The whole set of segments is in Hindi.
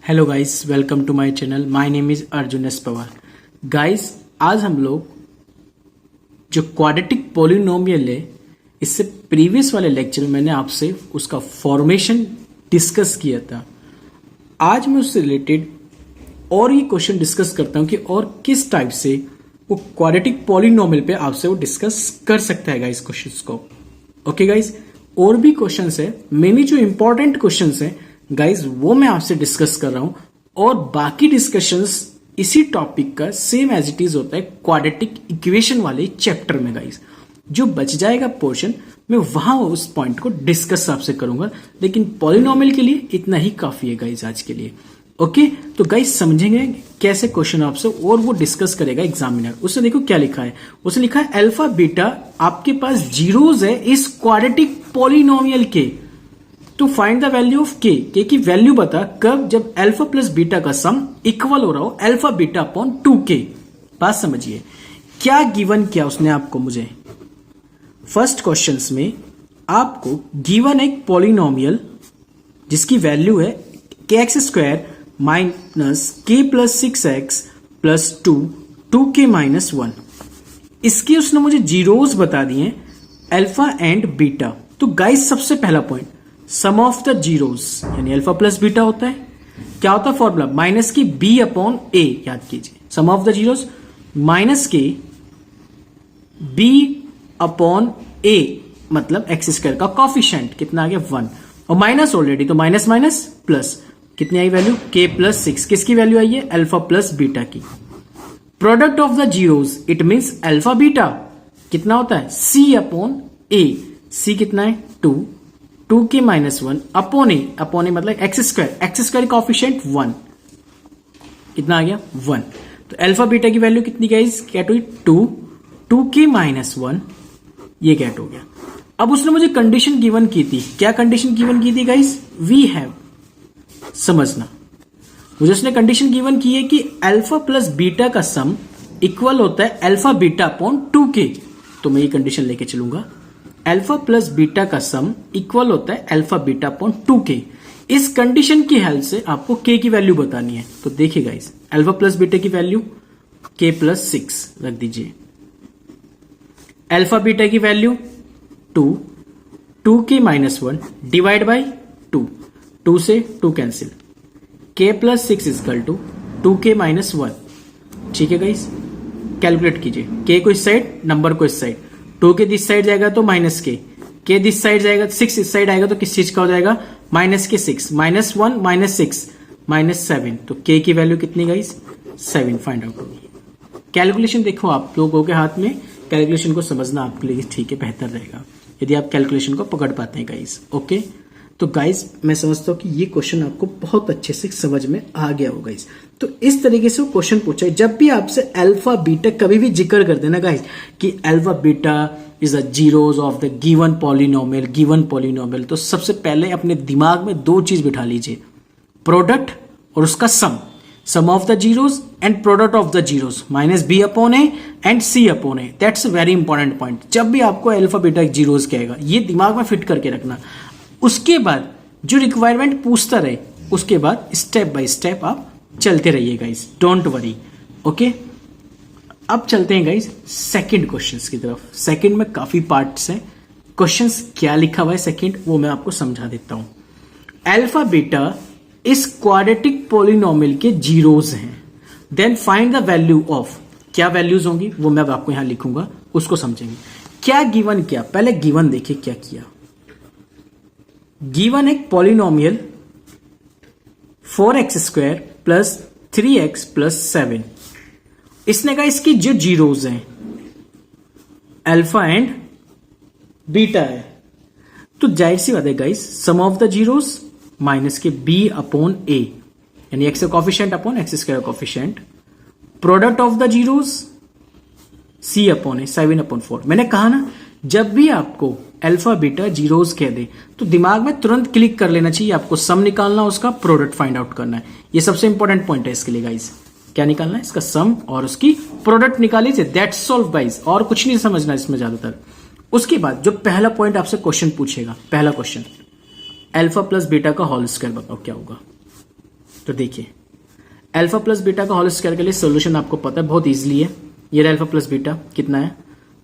Hello guys, welcome to my channel. My name is Arjun S Pawar. Guys, आज हम लोग जो क्वाड्रेटिक पॉलिनोमियल है, इससे प्रीवियस वाले लेक्चर में मैंने आपसे उसका फॉर्मेशन डिस्कस किया था। आज मैं उससे रिलेटेड और ये क्वेश्चन डिस्कस करता हूं कि और किस टाइप से वो क्वाड्रेटिक पॉलिनोमियल पे आपसे वो डिस्कस कर सकता है गाइस क्वेश्चंस को। ओके गाइस, और भी क्वेश्चंस है, मेनी जो इंपॉर्टेंट क्वेश्चंस है गाइज वो मैं आपसे डिस्कस कर रहा हूं, और बाकी डिस्कशंस इसी टॉपिक का सेम एज इट इज होता है क्वाड्रेटिक इक्वेशन वाले चैप्टर में। गाइज जो बच जाएगा पोर्शन मैं वहां उस पॉइंट को डिस्कस आपसे करूंगा, लेकिन पॉलिनोमियल के लिए इतना ही काफी है गाइज आज के लिए। ओके, तो गाइज समझेंगे कैसे क्वेश्चन आपसे, और वो डिस्कस करेगा एग्जामिनर। उसने देखो क्या लिखा है, उसने लिखा है अल्फा बीटा आपके पास जीरोज है इस क्वाड्रेटिक पॉलिनोमियल के, to find the value of K की वैल्यू बता कब जब अल्फा प्लस बीटा का सम इक्वल हो रहा हो अल्फा बीटा अपॉन 2k। बात समझिए क्या गिवन किया उसने आपको। मुझे फर्स्ट क्वेश्चंस में आपको गिवन एक पॉलिनोमियल जिसकी वैल्यू है kx² minus k plus 6x plus 2k minus 1। इसके उसने मुझे जीरोस बता दिए अल्फा एंड बीटा। तो गाइस सबसे पहला point, sum of the zeros यानी अल्फा प्लस बीटा होता है। क्या होता है फॉर्मूला, माइनस की बी अपॉन ए। याद कीजिए sum of the zeros minus के बी अपॉन ए, मतलब x² का कॉफिशिएंट कितना आ गया 1, और माइनस ऑलरेडी तो माइनस माइनस प्लस कितनी आई वैल्यू k प्लस 6। किसकी वैल्यू आई है, अल्फा प्लस बीटा की। Product of the zeros it means alpha beta कितना होता है c अपॉन ए। c कितना है 2k माइनस 1 अपॉन ए मतलब x² कॉफिशिएंट 1, कितना आ गया 1। तो अल्फा बीटा की वैल्यू कितनी गाइस कैट हुई 2k माइनस 1, ये कैट हो गया। अब उसने मुझे कंडीशन गिवन की थी। क्या कंडीशन गिवन की थी गाइस, वी हैव, समझना मुझे उसने कंडीशन गिवन की है कि अल्फा प्लस बीटा का सम इक्वल होता है अल्फा बीटा अपॉन 2k। तो मैं ये कंडीशन लेके चलूंगा, अल्फा प्लस बीटा का सम इक्वल होता है अल्फा बीटा अपॉन 2k। इस कंडीशन की हेल्प से आपको k की वैल्यू बतानी है। तो देखिए गाइस, अल्फा प्लस बीटा की वैल्यू k प्लस 6 रख दीजिए, अल्फा बीटा की value 2k minus 1 divide by 2 से 2 कैंसिल, k प्लस 6 इजकल टू 2k माइनस 1। ठीक है गाइस, कैलकुलेट कीजिए, k को इस साइड, नंबर को इस साइड, 2 के दिस साइड जाएगा तो माइनस के दिस साइड जाएगा, 6 इस साइड आएगा तो किस चीज का हो जाएगा, माइनस के 6, माइनस 1 माइनस 6 माइनस 7। तो k की वैल्यू कितनी गाइस 7 फाइंड आउट होगी। कैलकुलेशन देखो आप लोगों के हाथ में, कैलकुलेशन को समझना आपके लिए ठीक है, बेहतर रहेगा यदि आप कैलकुलेशन को पकड़ पाते हैं गाइस। ओके, तो गाइस मैं समझता हूं कि ये क्वेश्चन आपको बहुत अच्छे से समझ में आ गया होगा गाइस। तो इस तरीके से वो क्वेश्चन पूछा है। जब भी आपसे अल्फा बीटा कभी भी जिक्र कर देना गाइस कि alpha beta is the zeros of the given polynomial, तो सबसे पहले अपने दिमाग में दो चीज बिठा लीजिए, प्रोडक्ट और उसका sum of the zeros and product of the zeros minus B upon A and C upon A. That's a very important point. जब भी आपको अल्फा बीटा जीरोस कहेगा ये दिमाग में फिट करके रखना। उसके बाद जो रिक्वायरमेंट पूछता रहे, उसके बाद स्टेप बाय स्टेप आप चलते रहिए गाइस, डोंट वरी। ओके, अब चलते हैं गाइस सेकंड क्वेश्चंस की तरफ। सेकंड में काफी पार्ट्स हैं। क्वेश्चंस क्या लिखा हुआ है सेकंड, वो मैं आपको समझा देता हूं। अल्फा बीटा इस क्वाड्रेटिक पॉलिनोमियल के जीरोस हैं, then find the value of, क्या वैल्यूज होंगी वो मैं आपको यहां लिखूंगा, उसको समझेंगे। क्या गिवन किया, पहले गिवन देखिए क्या किया। गिवन एक polynomial 4x² plus 3x plus 7। इसने कहा इसकी जो जीरोस हैं अल्फा एंड बीटा है, तो जाहिर सी बात है guys, sum of the zeros minus के b अपॉन a यानी x का coefficient upon x² coefficient, product of the zeros c upon a 7 upon 4। मैंने कहा ना, जब भी आपको अल्फा बीटा जीरोस कह दे तो दिमाग में तुरंत क्लिक कर लेना चाहिए, आपको सम निकालना, उसका प्रोडक्ट फाइंड आउट करना है। ये सबसे इंपॉर्टेंट पॉइंट है इसके लिए गाइस। क्या निकालना है, इसका सम और उसकी प्रोडक्ट निकाल लीजिए, दैट्स सॉल्व गाइस, और कुछ नहीं समझना इसमें ज्यादातर। उसके बाद जो पहला पॉइंट आपसे क्वेश्चन पूछेगा, पहला क्वेश्चन, अल्फा प्लस बीटा का होल स्क्वायर बताओ क्या होगा। तो देखिए अल्फा प्लस बीटा का होल स्क्वायर के लिए सोल्यूशन आपको पता है, बहुत इजीली है। ये अल्फा प्लस बीटा कितना है,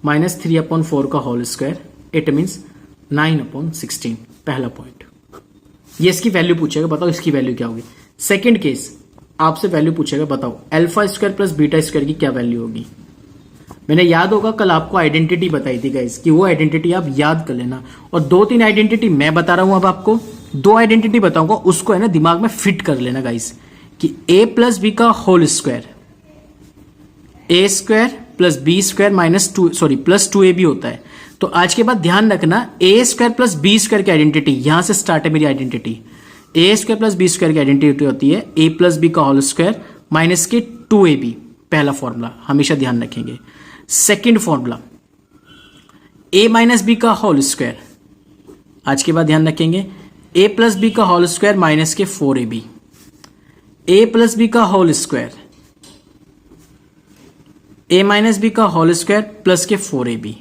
-3/4 का होल स्क्वायर, इट मीन्स 9/16। पहला पॉइंट, ये इसकी वैल्यू पूछेगा, बताओ इसकी वैल्यू क्या होगी। सेकंड केस आपसे वैल्यू पूछेगा, बताओ alpha square plus beta square की क्या वैल्यू होगी। मैंने याद होगा कल आपको आइडेंटिटी बताई थी गाइस, कि वो आइडेंटिटी आप याद कर लेना। और 2-3 आइडेंटिटी मैं बता रहा हूं, अब आपको 2 आइडेंटिटी बताऊंगा, उसको है ना दिमाग में फिट कर लेना गाइस, कि a प्लस बी का whole square, A square plus B square plus 2ab होता है। तो आज के बाद ध्यान रखना, A square plus B square की आइडेंटिटी, यहां से स्टार्ट है मेरी identity. A square plus B square की आइडेंटिटी होती है ए प्लस बी का होल स्क्वायर माइनस के 2ab, पहला फॉर्मूला हमेशा ध्यान रखेंगे। Second formula A minus B का होल स्क्वायर, आज के बाद ध्यान रखेंगे ए प्लस बी का होल स्क्वायर माइनस के 4ab, ए प्लस बी का होल स्क्वायर, ए माइनस बी का होल स्क्वायर प्लस के 4ab।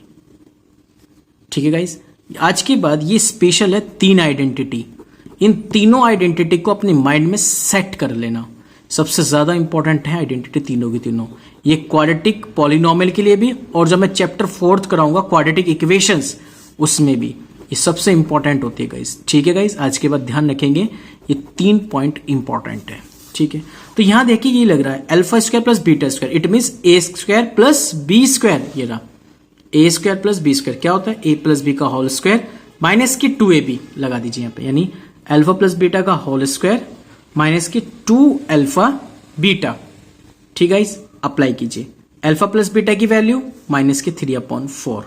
ठीक है गाइस, आज के बाद ये स्पेशल है 3 आइडेंटिटी। इन तीनों आइडेंटिटी को अपने माइंड में सेट कर लेना, सबसे ज्यादा इंपॉर्टेंट है आइडेंटिटी तीनों की तीनों। ये क्वाड्रेटिक पॉलिनोमियल के लिए भी, और जब मैं चैप्टर 4th कराऊंगा क्वाड्रेटिक इक्वेशंस, उसमें भी ये सबसे इंपॉर्टेंट होती है गाइस। ठीक है गाइस, आज के बाद ध्यान रखेंगे, ये 3 पॉइंट इंपॉर्टेंट है। ठीक है, तो यहां देखिए ये लग रहा है alpha square plus beta square, it mean A square plus B square. ये रहा A square plus B square, क्या होता है ए प्लस बी का होल स्क्वायर माइनस की 2ab लगा दीजिए यहां पे, यानी अल्फा प्लस बीटा का होल स्क्वायर माइनस की 2 अल्फा बीटा। ठीक है, अप्लाई कीजिए। अल्फा प्लस बीटा की वैल्यू माइनस के 3/4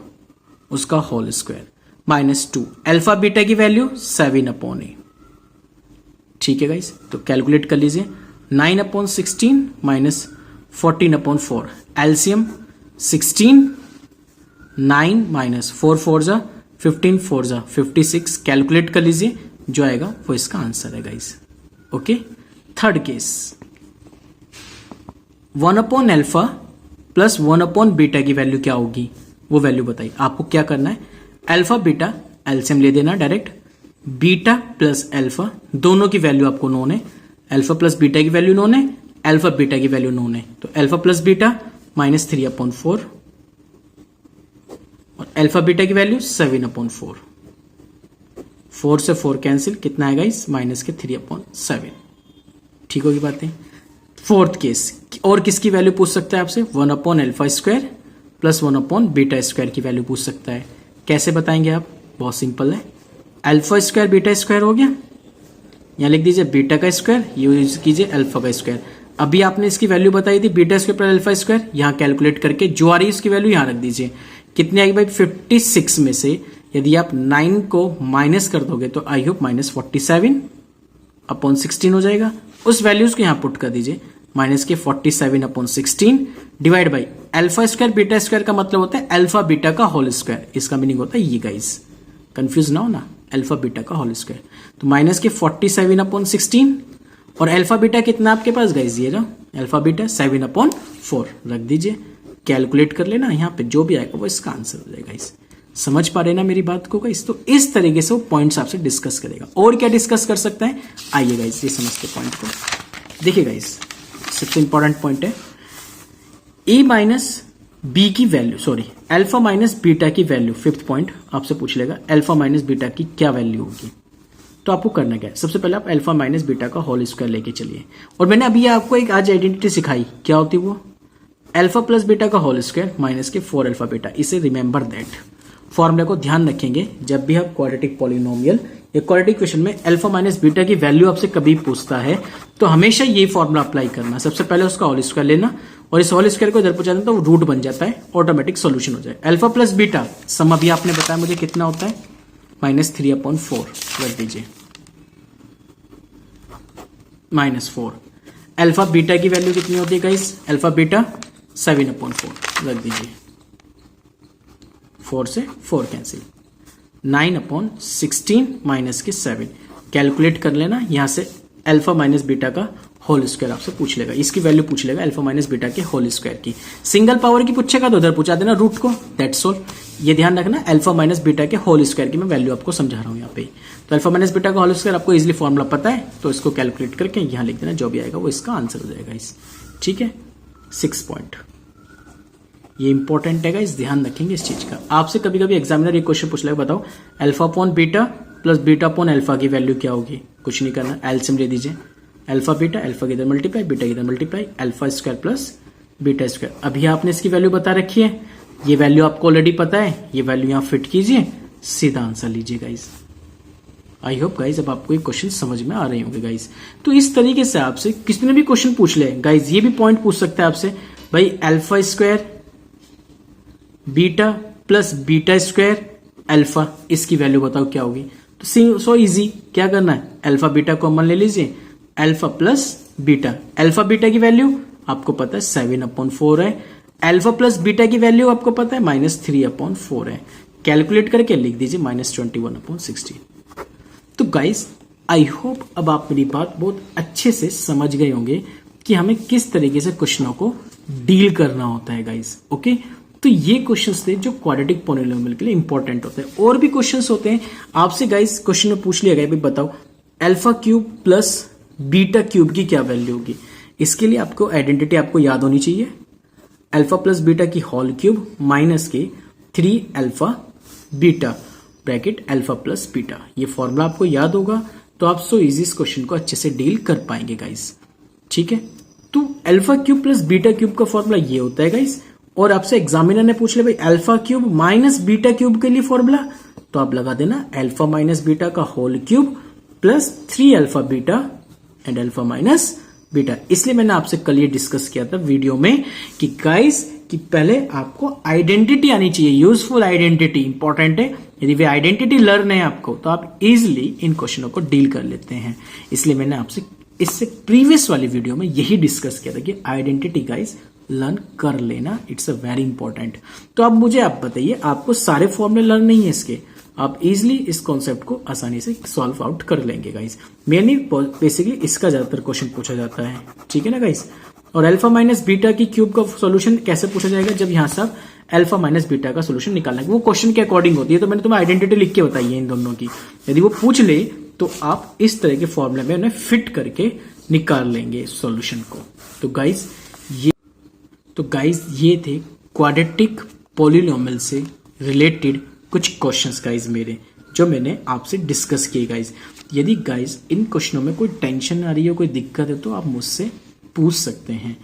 उसका whole square minus 2 alpha beta की वैल्यू 7/8। ठीक है गाइस, तो कैलकुलेट कर लीजिए 9/16 माइनस 14/4, एलसीएम 16, 9 माइनस 4 4 जा 15, 4 जा 56, कैलकुलेट कर लीजिए, जो आएगा वो इसका आंसर है गाइस। ओके, थर्ड केस 1/अल्फा प्लस 1/बीटा की वैल्यू क्या होगी, वो वैल्यू बताइए। आपको क्या करना है, अल्फा बीटा एलसीएम ले देना डायरेक्ट, बीटा प्लस अल्फा दोनों की वैल्यू आपको नोन है, अल्फा प्लस बीटा की वैल्यू नोन है, अल्फा बीटा की वैल्यू नोन है। तो अल्फा प्लस बीटा माइनस 3/4 और अल्फा बीटा की वैल्यू 7/4, 4 से 4 कैंसिल, कितना है गाइस माइनस के 3/7। ठीक होगी बातें। फोर्थ केस, और किसकी वैल्यू पूछ सकता है आपसे, 1/अल्फा स्क्वायर प्लस 1/बीटा स्क्वायर की वैल्यू पूछ सकता है। कैसे बताएंगे आप, बहुत सिंपल है, अल्फा स्क्वायर बीटा स्क्वायर हो गया, यहां लिख दीजिए बीटा का स्क्वायर, यूज कीजिए अल्फा का स्क्वायर। अभी आपने इसकी वैल्यू बताई थी beta square plus alpha square, यहां कैलकुलेट करके जो आ रही है उसकी वैल्यू यहां रख दीजिए। कितनी आएगी भाई, 56 में से यदि आप 9 को माइनस कर दोगे तो आई होप -47/16 हो जाएगा। उस वैल्यूज को यहां पुट कर दीजिए, माइनस के 47/16 divide by alpha square beta square का मतलब होता है अल्फा बीटा का होल स्क्वायर, इसका मीनिंग होता है ये गाइस, कंफ्यूज ना हो ना, अल्फा बीटा का होल स्क्वायर। तो माइनस के 47/16 और अल्फा बीटा कितना आपके पास गाइस, ये रहा अल्फा बीटा 7/4 रख दीजिए, कैलकुलेट कर लेना, यहां पे जो भी आएगा वो इसका आंसर हो जाएगा गाइस। समझ पा रहे ना मेरी बात को गाइस, तो इस तरीके से वो पॉइंट्स आपसे डिस्कस करेगा। और क्या डिस्कस कर सकता है, आइए गाइस ये समझते पॉइंट को। देखिए गाइस, सबसे इंपॉर्टेंट पॉइंट है ए माइनस बी की value, sorry alpha minus beta की वैल्यू। फिफ्थ पॉइंट आपसे पूछ लेगा अल्फा माइनस बीटा की क्या वैल्यू होगी। तो आपको करना क्या है, सबसे पहले आप अल्फा माइनस बीटा का होल स्क्वायर लेके चलिए। और मैंने अभी आपको एक आज आइडेंटिटी सिखाई, क्या होती है वो, अल्फा प्लस बीटा का होल स्क्वायर माइनस के 4 अल्फा बीटा। इसे रिमेंबर दैट फॉर्मूला को ध्यान रखेंगे जब भी आप क्वाड्रेटिक पॉलिनोमियल या क्वाड्रेटिक क्वेश्चन में अल्फा माइनस बीटा की वैल्यू आपसे कभी पूछता है तो हमेशा ये फॉर्मूला अप्लाई करना। सबसे पहले उसका होल स्क्वायर लेना और इस होल स्क्वायर को इधर पहुंचा देना तो रूट बन जाता है, ऑटोमेटिक सोल्यूशन हो जाए। अल्फा प्लस बीटा सम अभी आपने बताया मुझे कितना होता है, -3/4 रख दीजिए, -4। अल्फा बीटा की वैल्यू कितनी होती है गाइस, अल्फा बीटा 7/4 रख दीजिए, 4 से 4 कैंसिल, 9/16 माइनस के 7 कैलकुलेट कर लेना। यहां से अल्फा माइनस बीटा का होल स्क्वायर आपसे पूछ लेगा, इसकी वैल्यू पूछ लेगा अल्फा माइनस बीटा के होल स्क्वायर की। सिंगल पावर की पूछेगा तो उधर पूछा देना रूट को, दैट्स ऑल। ये ध्यान रखना, अल्फा माइनस बीटा के होल स्क्वायर की मैं वैल्यू आपको समझा रहा हूं यहाँ पे। तो अल्फा माइनस बीटा का होल स्क्वायर आपको इजिली फॉर्मूला पता है, तो इसको कैलकुलेट करके यहाँ लिख देना, जो भी आएगा वो इसका आंसर हो जाएगा इस। ठीक है, 6 पॉइंट, ये इंपॉर्टेंट है गाइस, ध्यान रखेंगे इस चीज का। आपसे कभी कभी एग्जामिनर ये क्वेश्चन पूछ लेगा, बताओ alpha upon beta plus beta upon alpha की वैल्यू क्या होगी। कुछ नहीं करना, एलसीएम ले दीजिए, अल्फा बीटा, अल्फा की इधर मल्टीप्लाई, बीटा की इधर multiply, alpha square plus beta square. अभी आपने इसकी वैल्यू बता रखी है, ये वैल्यू आपको ऑलरेडी पता है, ये वैल्यू यहां फिट कीजिए, सीधा आंसर लीजिए गाइस। आई होप गाइस अब आपको ये क्वेश्चन समझ में आ रहे होंगे गाइस। तो इस तरीके से आपसे किसी ने भी क्वेश्चन पूछ ले गाइस, ये भी पॉइंट पूछ सकता है आपसे, भाई alpha square beta plus beta square alpha, इसकी वैल्यू बताओ क्या होगी। तो सो इजी, क्या करना है, अल्फा बीटा कॉमन ले लीजिए, alpha plus beta. Alpha beta की वैल्यू आपको पता है 7/4 है, अल्फा प्लस बीटा की वैल्यू आपको पता है -3/4 है। कैलकुलेट करके लिख दीजिए -21/16। तो गाइस आई होप अब आप मेरी बात बहुत अच्छे से समझ गए होंगे कि हमें किस तरीके से क्वेश्चनों को डील करना होता है गाइस। ओके, तो ये क्वेश्चंस थे जो क्वाड्रेटिक पॉलिनोमियल के लिए इंपॉर्टेंट होते हैं। और भी क्वेश्चंस होते हैं आपसे गाइस, क्वेश्चन में पूछ लिया गया भाई बताओ alpha cube plus beta cube की क्या वैल्यू होगी। इसके लिए आपको आइडेंटिटी आपको याद होनी चाहिए, अल्फा प्लस बीटा की होल क्यूब माइनस के 3 alpha beta bracket alpha plus beta. ये फॉर्मूला आपको याद होगा तो आप सो इजी इस क्वेश्चन को अच्छे से डील कर पाएंगे गाइस। ठीक है, तो alpha cube plus beta cube का फॉर्मूला ये होता है गाइस। और आपसे एग्जामिनर ने पूछ लिया भाई alpha cube minus beta cube के लिए फॉर्मूला, तो आप लगा देना अल्फा माइनस बीटा का whole cube plus 3 alpha beta and alpha minus beta. इसलिए मैंने आपसे कल ये डिस्कस किया था वीडियो में कि गाइस कि पहले आपको आइडेंटिटी आनी चाहिए, यूजफुल आइडेंटिटी इंपॉर्टेंट है। यदि वे आइडेंटिटी लर्न है आपको तो आप इजिली इन क्वेश्चनों को डील कर लेते हैं। इसलिए मैंने आपसे इससे प्रीवियस वाली वीडियो में यही डिस्कस किया था कि आइडेंटिटी गाइस लर्न कर लेना, इट्स अ वेरी इंपॉर्टेंट। तो अब मुझे आप बताइए, आपको सारे फॉर्मूले लर्न नहीं है इसके, आप इजिली इस कॉन्सेप्ट को आसानी से सॉल्व आउट कर लेंगे गाइस। मेनली बेसिकली इसका ज्यादातर क्वेश्चन पूछा जाता है, ठीक है ना गाइस। और अल्फा माइनस बीटा की क्यूब का सॉल्यूशन कैसे पूछा जाएगा, जब यहां से अल्फा माइनस बीटा का सॉल्यूशन निकालना है, वो क्वेश्चन के अकॉर्डिंग होती है। तो मैंने तुम्हें आइडेंटिटी लिख के बताई है इन दोनों की, यदि वो पूछ ले तो आप इस तरह के फॉर्मूले में उन्हें फिट करके निकाल लेंगे सॉल्यूशन को। तो गाइस ये थे क्वाड्रेटिक पॉलिनोमियल से रिलेटेड कुछ क्वेश्चंस गाइस मेरे, जो मैंने आपसे डिस्कस किए गाइस। यदि गाइस इन क्वेश्चनों में कोई टेंशन आ रही है, कोई दिक्कत है, तो आप मुझसे पूछ सकते हैं।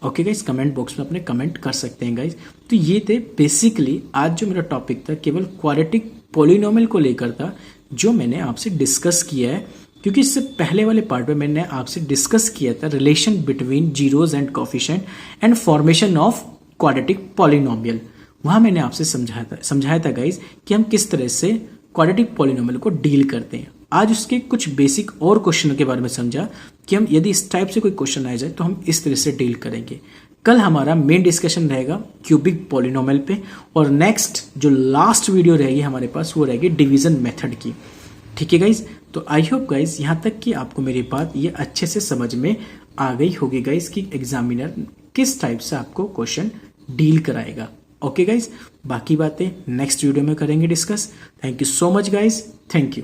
ओके गाइस, कमेंट बॉक्स में अपने कमेंट कर सकते हैं गाइस। तो ये थे बेसिकली आज जो मेरा टॉपिक था, केवल क्वाड्रेटिक पॉलिनोमियल को लेकर था, जो मैंने आपसे डिस्कस किया है। क्योंकि इससे पहले वाले पार्ट में मैंने आपसे डिस्कस किया था relation between zeros and coefficient and formation of quadratic polynomial. वहां मैंने आपसे समझाया था गाइस कि हम किस तरह से क्वाड्रेटिक पॉलिनोमियल को डील करते हैं। आज उसके कुछ बेसिक और क्वेश्चनों के बारे में समझा कि हम यदि इस टाइप से कोई क्वेश्चन आ जाए तो हम इस तरह से डील करेंगे। कल हमारा मेन डिस्कशन रहेगा क्यूबिक पॉलिनोमियल पे, और नेक्स्ट जो लास्ट वीडियो रहेगी हमारे पास वो रहेगी डिवीजन मेथड की। ठीक है गाइज, तो आई होप गाइज यहाँ तक कि आपको मेरी बात ये अच्छे से समझ में आ गई होगी गाइज कि एग्जामिनर किस टाइप से आपको क्वेश्चन डील कराएगा। ओके गाइज, बाकी बातें नेक्स्ट वीडियो में करेंगे discuss. Thank you so much guys, thank you.